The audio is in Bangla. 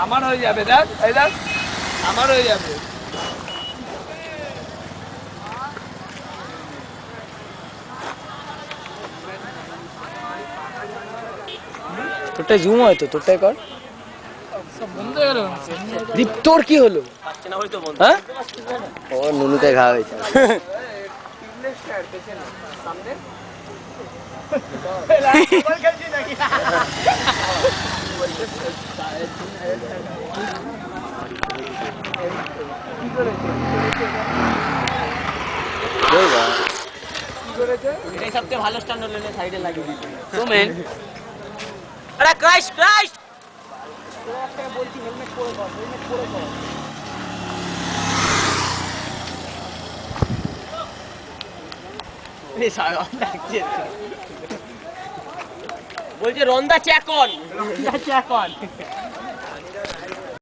আমার হয়ে যাবে, দেখ এই দেখ আমার হয়ে যাবে। তোরটাই জুম হয় তো, তোরটাই কর। দীপ তোর কি হলো? হ্যাঁ ও নুনুতে ঘা হয়েছে। এটাই সবচেয়ে ভালো স্ট্যান্ড হলে সাইডে লাগিয়ে দিতে সোমেন। আরে ক্রাইস্ট ক্রাইস্ট বলছি হেলমেট পরে কর, হেলমেট পরে কর। বলছে রন্দা চেক অন, রন্দা চেক অন।